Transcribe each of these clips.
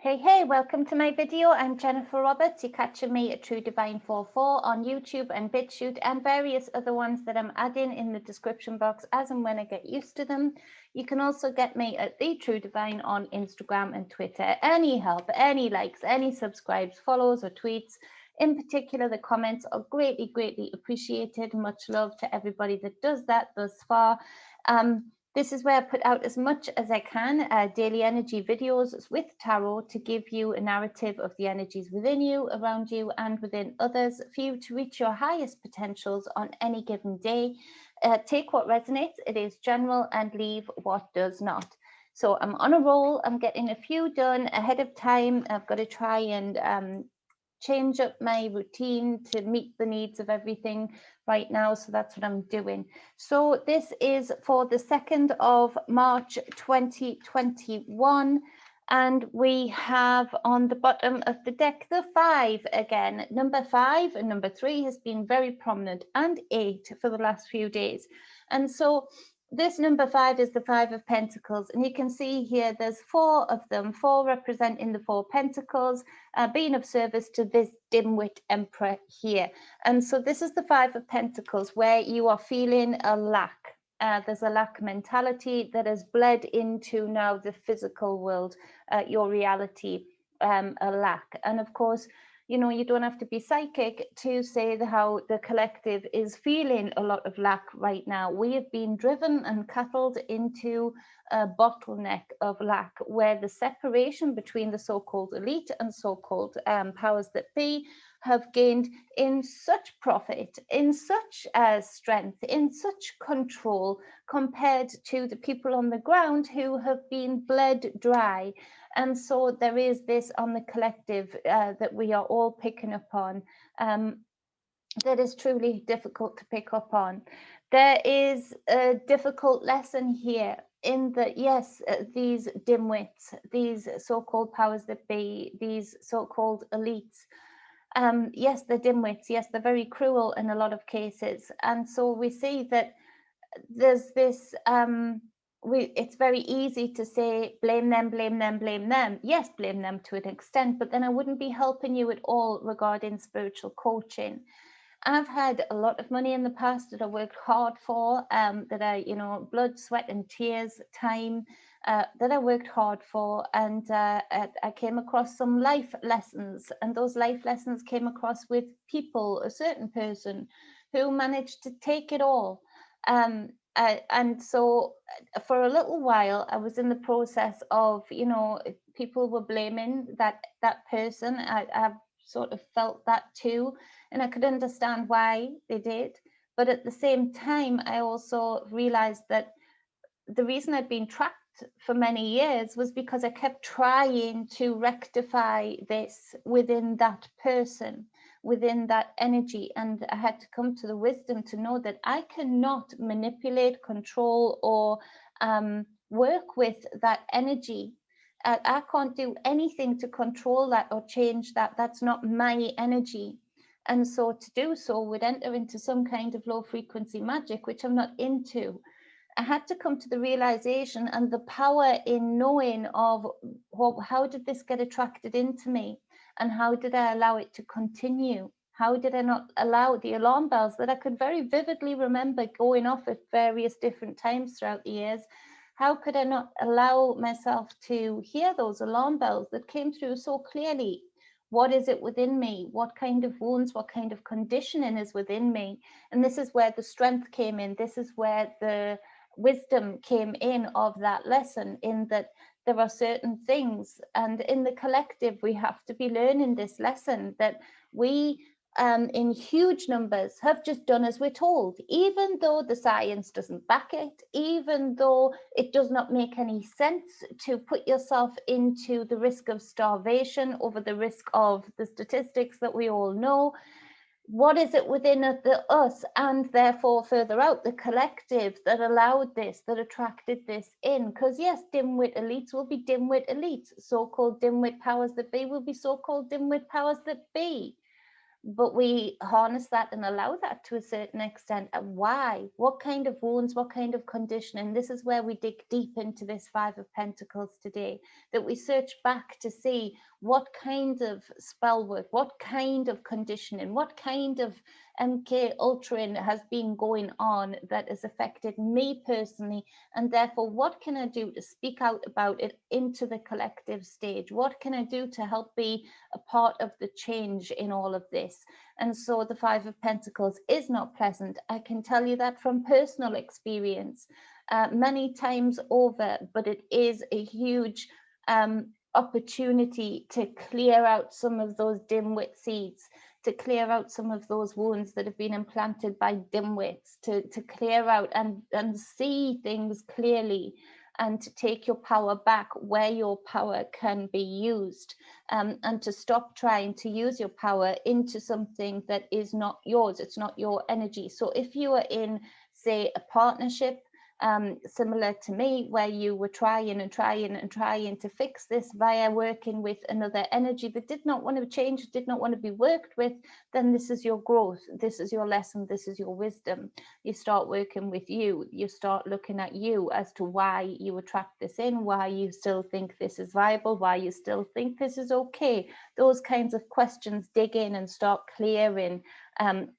Hey, welcome to my video. I'm Jennifer Roberts. You're catching me at True Divine 44 on YouTube and Bitchute and various other ones that I'm adding in the description box as and when I get used to them. You can also get me at The True Divine on Instagram and Twitter. Any help, any likes, any subscribes, follows or tweets, in particular the comments are greatly appreciated. Much love to everybody that does that thus far. This is where I put out as much as I can daily energy videos with tarot to give you a narrative of the energies within you, around you and within others for you to reach your highest potentials on any given day. Take what resonates, it is general, and leave what does not. So I'm on a roll. I'm getting a few done ahead of time. I've got to try and change up my routine to meet the needs of everything right now. So that's what I'm doing. So this is for the 2nd of March 2021. And we have on the bottom of the deck the 5 again. Number 5 and number 3 has been very prominent, and 8 for the last few days. And so this number 5 is the 5 of Pentacles, and you can see here there's 4 of them, 4 representing the 4 Pentacles, being of service to this dimwit emperor here. And so this is the 5 of Pentacles, where you are feeling a lack. There's a lack mentality that has bled into now the physical world, your reality, a lack. And of course, you know, you don't have to be psychic to say how the collective is feeling a lot of lack right now. We have been driven and cattled into a bottleneck of lack, where the separation between the so-called elite and so-called powers that be have gained in such profit, in such strength, in such control, compared to the people on the ground who have been bled dry. And so there is this on the collective that we are all picking up on, that is truly difficult to pick up on. There is a difficult lesson here in that, yes, these dimwits, these so-called powers that be, these so-called elites, yes, they're dimwits, yes, they're very cruel in a lot of cases. And so we see that there's this it's very easy to say blame them. Yes, blame them to an extent, but then I wouldn't be helping you at all regarding spiritual coaching. I've had a lot of money in the past that I worked hard for, that I, you know, blood, sweat and tears, time, that I worked hard for, and I came across some life lessons, and those life lessons came across with people, a certain person who managed to take it all. And so for a little while, I was in the process of, you know, people were blaming that person. I sort of felt that too, and I could understand why they did. But at the same time, I also realized that the reason I'd been trapped for many years was because I kept trying to rectify this within that person, within that energy. And I had to come to the wisdom to know that I cannot manipulate, control, or work with that energy. I can't do anything to control that or change that. That's not my energy. And so to do so would enter into some kind of low frequency magic, which I'm not into. I had to come to the realization and the power in knowing of, well, how did this get attracted into me, and how did I allow it to continue? How did I not allow the alarm bells that I could very vividly remember going off at various different times throughout the years? How could I not allow myself to hear those alarm bells that came through so clearly? What is it within me? What kind of wounds, what kind of conditioning is within me? And this is where the strength came in. This is where the wisdom came in of that lesson, in that there are certain things, and in the collective we have to be learning this lesson, that we in huge numbers have just done as we're told, even though the science doesn't back it, even though it does not make any sense to put yourself into the risk of starvation over the risk of the statistics that we all know. What is it within the us, and therefore further out the collective, that allowed this, that attracted this in? Because yes, dimwit elites will be dimwit elites, so-called dimwit powers that be will be so-called dimwit powers that be. but we harness that and allow that to a certain extent. And why? What kind of wounds, what kind of conditioning? This is where we dig deep into this Five of Pentacles today, that we search back to see what kind of spell work, what kind of conditioning, what kind of MK Ultraing has been going on that has affected me personally, and therefore what can I do to speak out about it into the collective stage? What can I do to help be a part of the change in all of this? And so the Five of Pentacles is not pleasant. I can tell you that from personal experience many times over, but it is a huge opportunity to clear out some of those dimwit seeds, to clear out some of those wounds that have been implanted by dimwits, to clear out and see things clearly, and to take your power back where your power can be used, and to stop trying to use your power into something that is not yours. It's not your energy. So if you are in, say, a partnership, similar to me, where you were trying to fix this via working with another energy that did not want to change, did not want to be worked with, then this is your growth, this is your lesson, this is your wisdom. You start working with you, you start looking at you as to why you attract this in, why you still think this is viable, why you still think this is okay. Those kinds of questions, dig in and start clearing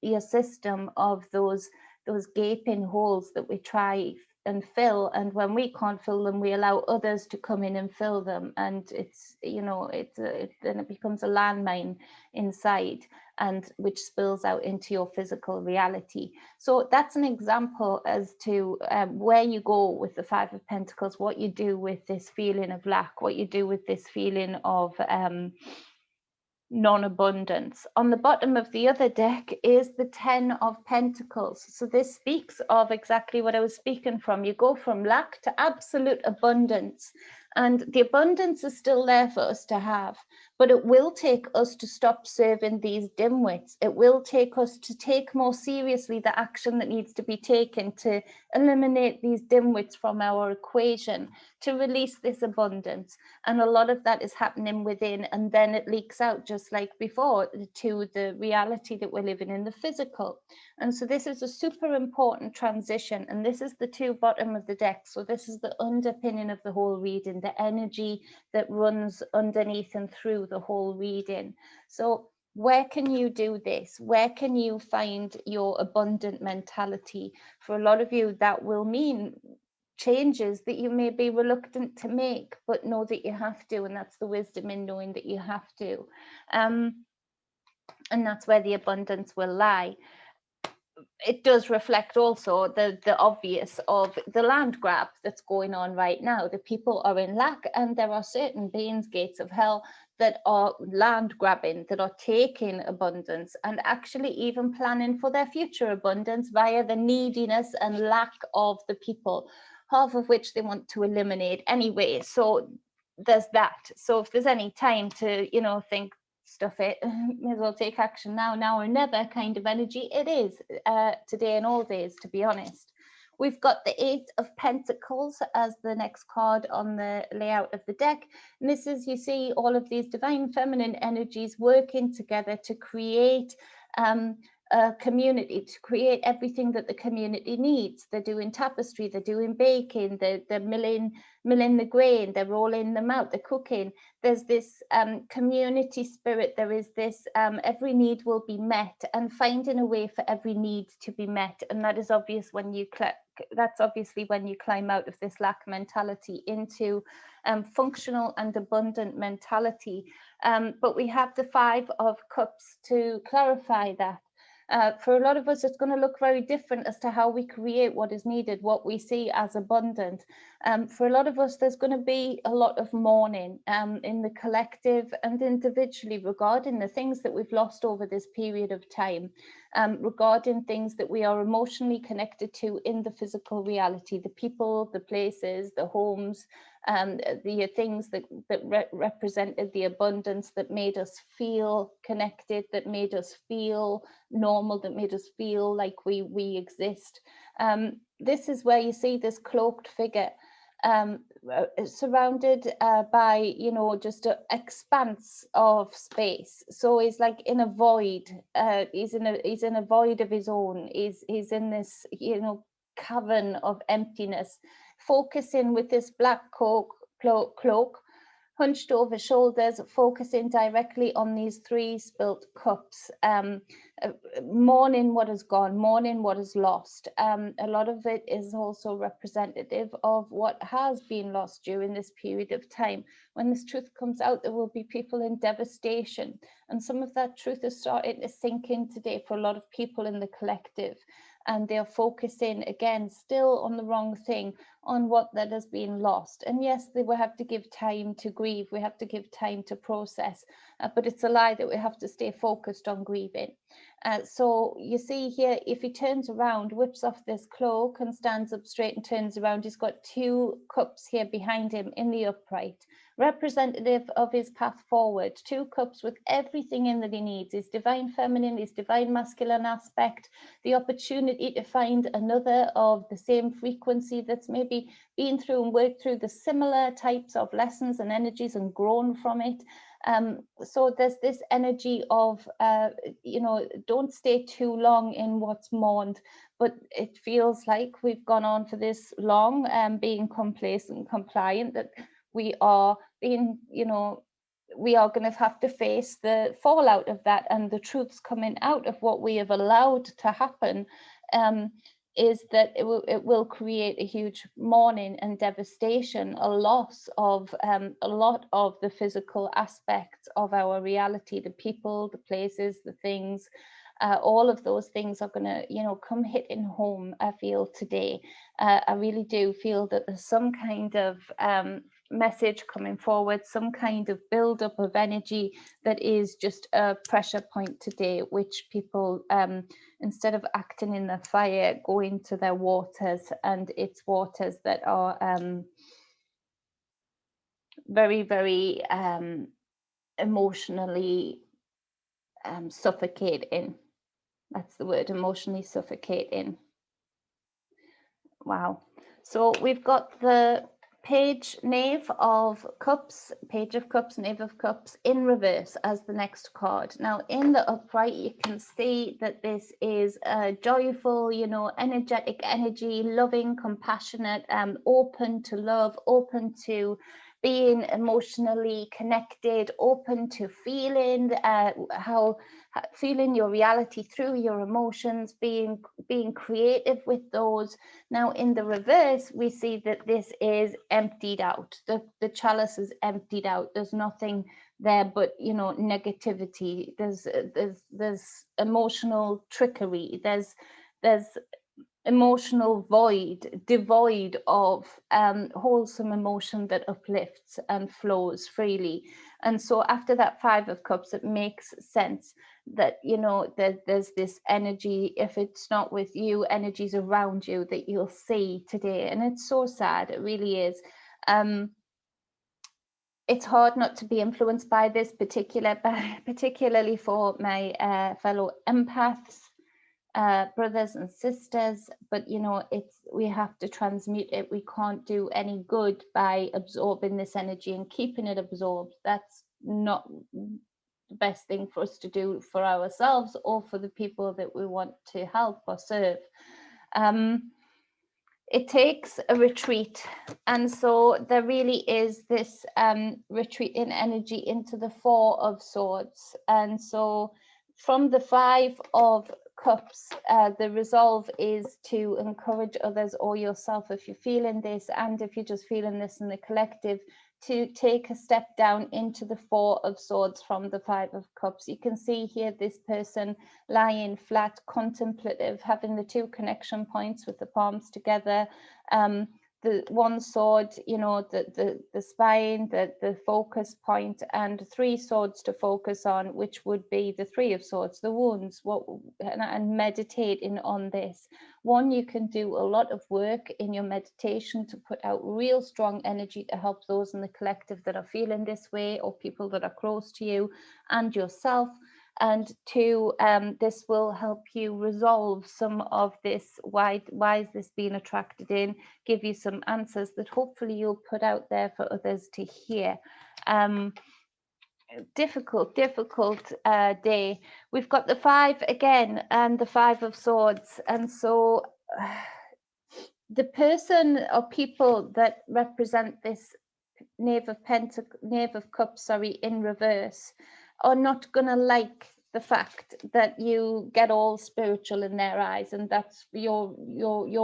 your system of those gaping holes that we try and fill, and when we can't fill them, we allow others to come in and fill them, and it's, you know, then it becomes a landmine inside, and which spills out into your physical reality. So that's an example as to where you go with the Five of Pentacles, what you do with this feeling of lack, what you do with this feeling of non-abundance. On the bottom of the other deck is the Ten of Pentacles. So this speaks of exactly what I was speaking from. You go from lack to absolute abundance, and the abundance is still there for us to have, but it will take us to stop serving these dimwits. It will take us to take more seriously the action that needs to be taken to eliminate these dimwits from our equation, to release this abundance. And a lot of that is happening within, and then it leaks out, just like before, to the reality that we're living in, the physical. And so this is a super important transition, and this is the two bottom of the deck. So this is the underpinning of the whole reading, the energy that runs underneath and through the whole reading. So where can you do this? Where can you find your abundant mentality? For a lot of you, that will mean changes that you may be reluctant to make, but know that you have to, and that's the wisdom in knowing that you have to. And that's where the abundance will lie. It does reflect also the obvious of the land grab that's going on right now. The people are in lack, and there are certain beings, gates of hell, that are land grabbing, that are taking abundance and actually even planning for their future abundance via the neediness and lack of the people, half of which they want to eliminate anyway. So there's that. So if there's any time to, you know, think, stuff it, may as well take action now or never kind of energy, it is today and all days, to be honest. We've got the Eight of Pentacles as the next card on the layout of the deck. And this is, you see all of these divine feminine energies working together to create a community, to create everything that the community needs. They're doing tapestry, they're doing baking, they're milling the grain, they're rolling them out, they're cooking. There's this community spirit, there is this every need will be met, and finding a way for every need to be met. And that is obvious when you that's obviously when you climb out of this lack mentality into functional and abundant mentality. But we have the Five of Cups to clarify that. For a lot of us, it's going to look very different as to how we create what is needed, what we see as abundant. For a lot of us, there's going to be a lot of mourning in the collective and individually regarding the things that we've lost over this period of time, regarding things that we are emotionally connected to in the physical reality, the people, the places, the homes, the things that represented the abundance, that made us feel connected, that made us feel normal, that made us feel like we exist. This is where you see this cloaked figure surrounded by, you know, just an expanse of space. So he's like in a void. He's in a void of his own. He's in this, you know, cavern of emptiness, focusing with this black cloak hunched over shoulders, focusing directly on these 3 spilt cups, mourning what has gone, mourning what is lost. A lot of it is also representative of what has been lost during this period of time. When this truth comes out, there will be people in devastation, and some of that truth is starting to sink in today for a lot of people in the collective. And they're focusing again still on the wrong thing, on what that has been lost. And yes, we have to give time to grieve, we have to give time to process, but it's a lie that we have to stay focused on grieving. So you see here, if he turns around, whips off this cloak and stands up straight and turns around, he's got 2 cups here behind him in the upright, representative of his path forward. 2 cups with everything in that he needs, his divine feminine, his divine masculine aspect, the opportunity to find another of the same frequency that's maybe been through and worked through the similar types of lessons and energies and grown from it. So there's this energy of, you know, don't stay too long in what's mourned, but it feels like we've gone on for this long, being complacent, compliant, that we are being, you know, we are going to have to face the fallout of that, and the truths coming out of what we have allowed to happen. Is that it will create a huge mourning and devastation, a loss of a lot of the physical aspects of our reality, the people, the places, the things. All of those things are going to, you know, come hitting home, I feel, today. I really do feel that there's some kind of message coming forward, some kind of build-up of energy that is just a pressure point today, which people, instead of acting in the fire, go into their waters, and it's waters that are very, very emotionally suffocating. That's the word, emotionally suffocating. Wow. So we've got the page Knave of Cups, Page of Cups, Knave of Cups in reverse as the next card. Now in the upright, you can see that this is a joyful, you know, energetic energy, loving, compassionate, open to love, open to being emotionally connected, open to feeling feeling your reality through your emotions, being creative with those. Now in the reverse, we see that this is emptied out. The chalice is emptied out. There's nothing there but, you know, negativity. There's emotional trickery. There's emotional void, devoid of wholesome emotion that uplifts and flows freely. And so after that 5 of Cups, it makes sense that, you know, there's this energy, if it's not with you, energies around you that you'll see today. And it's so sad, it really is. It's hard not to be influenced by this, particularly for my fellow empaths, brothers and sisters, but you know, we have to transmute it. We can't do any good by absorbing this energy and keeping it absorbed. That's not the best thing for us to do for ourselves or for the people that we want to help or serve. It takes a retreat, and so there really is this retreat in energy into the 4 of Swords. And so from the 5 of Cups, the resolve is to encourage others or yourself, if you're feeling this, and if you're just feeling this in the collective, to take a step down into the 4 of Swords from the 5 of Cups. You can see here this person lying flat, contemplative, having the 2 connection points with the palms together. The 1 sword, you know, the spine, the focus point, and 3 swords to focus on, which would be the 3 of Swords, the wounds, and meditating on this. 1, you can do a lot of work in your meditation to put out real strong energy to help those in the collective that are feeling this way, or people that are close to you and yourself. and two, this will help you resolve some of this. Why is this being attracted in? Give you some answers that hopefully you'll put out there for others to hear. Difficult day. We've got the 5 again, and the 5 of Swords, and so the person or people that represent this Knave of Cups, sorry, in reverse, are not gonna like the fact that you get all spiritual in their eyes, and that's your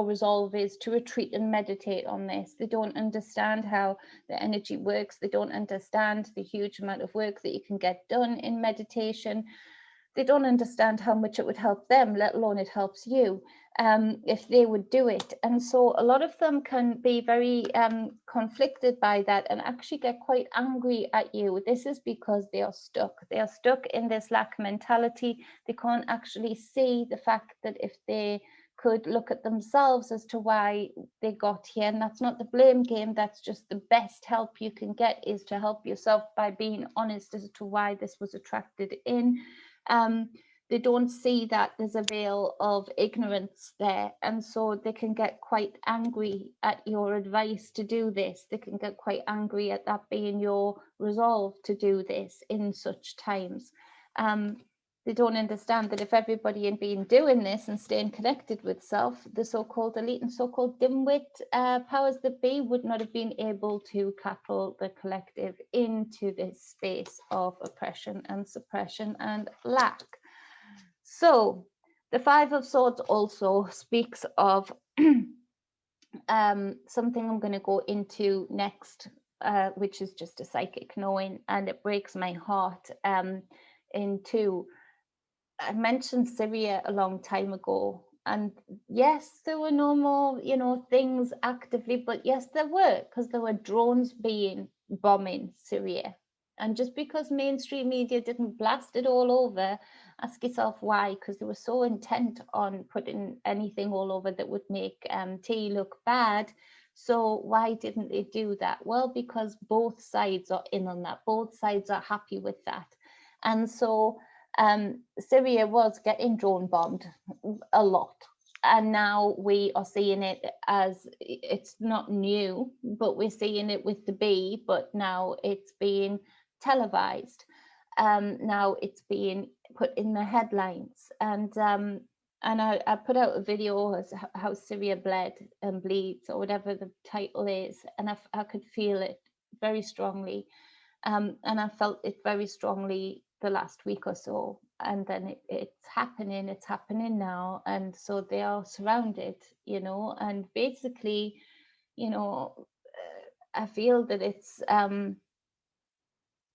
resolve is to retreat and meditate on this. They don't understand how the energy works. They don't understand the huge amount of work that you can get done in meditation. They don't understand how much it would help them, let alone it helps you, if they would do it. And so a lot of them can be very conflicted by that and actually get quite angry at you. This is because they are stuck. They are stuck in this lack mentality. They can't actually see the fact that if they could look at themselves as to why they got here, and that's not the blame game, that's just the best help you can get, is to help yourself by being honest as to why this was attracted in. They don't see that there's a veil of ignorance there, and so they can get quite angry at your advice to do this. They can get quite angry at that being your resolve to do this in such times. They don't understand that if everybody had been doing this and staying connected with self, the so-called elite and so-called dimwit powers that be would not have been able to cattle the collective into this space of oppression and suppression and lack. So the 5 of Swords also speaks of something I'm going to go into next, which is just a psychic knowing, and it breaks my heart in two. I mentioned Syria a long time ago, and yes, there were no more, things actively, but yes, there were, because there were drones bombing Syria. And just because mainstream media didn't blast it all over, ask yourself why, because they were so intent on putting anything all over that would make tea look bad. So why didn't they do that? Well, because both sides are in on that. Both sides are happy with that. And so Syria was getting drone bombed a lot, and now we are seeing it as, it's not new, but we're seeing it with the bee, but now it's being televised. Now it's being put in the headlines, and I put out a video as how Syria bled and bleeds, or whatever the title is, and I could feel it very strongly. And I felt it very strongly the last week or so, and then it's happening now, and so they are surrounded, and basically, I feel that it's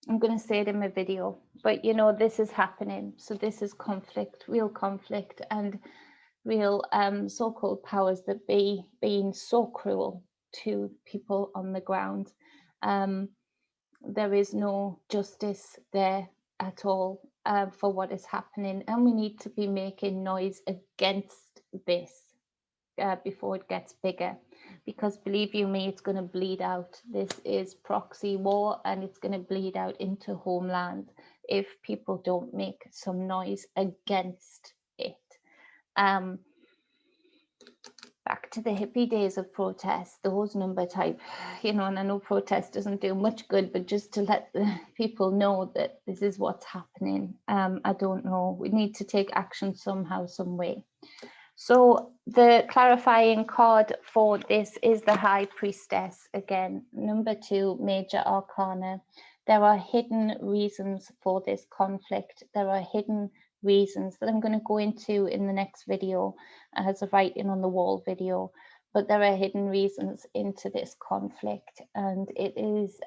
I'm going to say it in my video, but this is happening. So this is real conflict, and real so-called powers that be being so cruel to people on the ground. There is no justice there at all for what is happening, and we need to be making noise against this before it gets bigger, because believe you me, it's going to bleed out. This is proxy war, and it's going to bleed out into homeland if people don't make some noise against it. Back to the hippie days of protest, those number type, and I know protest doesn't do much good, but just to let the people know that this is what's happening. I don't know, we need to take action somehow, some way. So the clarifying card for this is the High Priestess again, number 2, major arcana. There are hidden reasons for this conflict. There are hidden reasons that I'm going to go into in the next video as a writing on the wall video, but there are hidden reasons into this conflict, and it is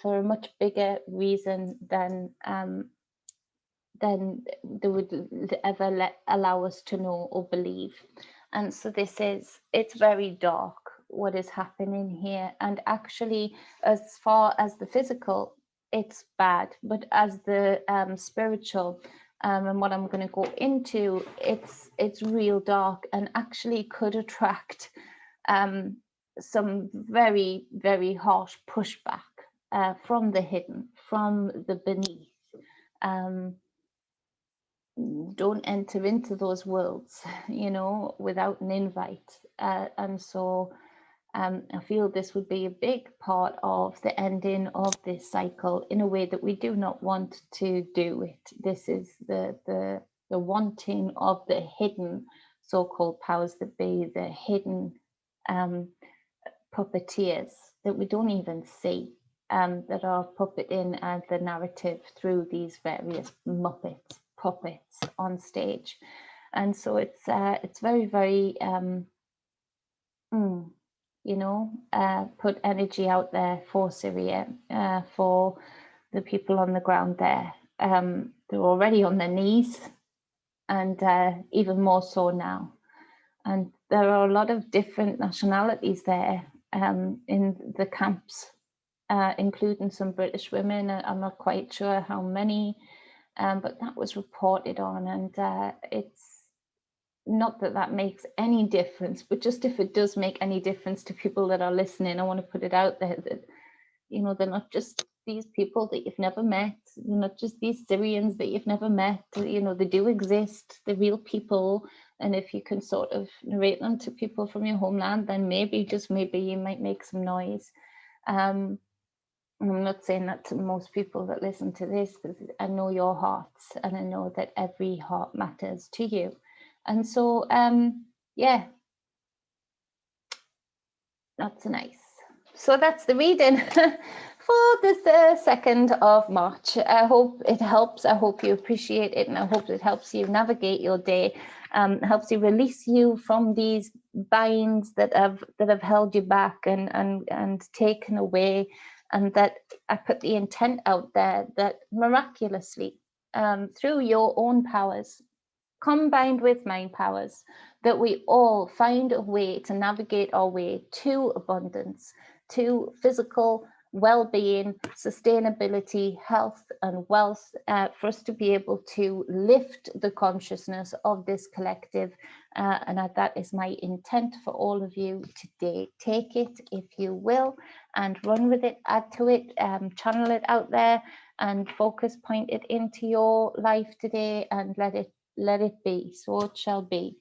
for a much bigger reason than they would ever allow us to know or believe. And so it's very dark what is happening here, and actually, as far as the physical, it's bad, but as the spiritual, and what I'm going to go into, it's real dark, and actually could attract some very, very harsh pushback from the hidden, from the beneath. don't enter into those worlds, you know, without an invite. And so I feel this would be a big part of the ending of this cycle in a way that we do not want to do it. This is the wanting of the hidden so-called powers that be, the hidden puppeteers that we don't even see, that are puppeting the narrative through these various puppets on stage. And so it's very, very you know, put energy out there for Syria, for the people on the ground there. They're already on their knees, and even more so now. And there are a lot of different nationalities there in the camps, including some British women. I'm not quite sure how many, but that was reported on, and it's not that that makes any difference, but just if it does make any difference to people that are listening, I want to put it out there that, you know, they're not just these people that you've never met, they're not just these Syrians that you've never met, you know, they do exist, they're real people. And if you can sort of narrate them to people from your homeland, then maybe, just maybe, you might make some noise. I'm not saying that to most people that listen to this, because I know your hearts, and I know that every heart matters to you. And so, yeah, that's nice. So that's the reading for the 2nd of March. I hope it helps. I hope you appreciate it, and I hope it helps you navigate your day, helps you release you from these binds that have held you back and taken away, and that I put the intent out there that miraculously, through your own powers, combined with mind powers, that we all find a way to navigate our way to abundance, to physical well-being, sustainability, health, and wealth, for us to be able to lift the consciousness of this collective. And that is my intent for all of you today. Take it, if you will, and run with it, add to it, channel it out there, and focus, point it into your life today, and let it be, so it shall be.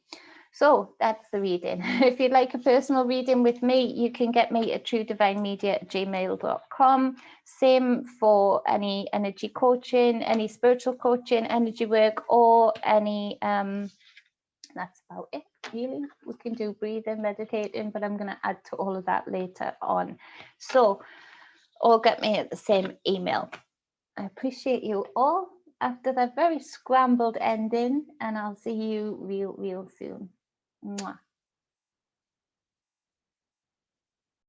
So that's the reading. If you'd like a personal reading with me, you can get me at truedivinemedia@gmail.com. Same for any energy coaching, any spiritual coaching, energy work, or any, that's about it, really. We can do breathing, meditating, but I'm going to add to all of that later on. So, or get me at the same email. I appreciate you all after that very scrambled ending, and I'll see you real soon. Mwah.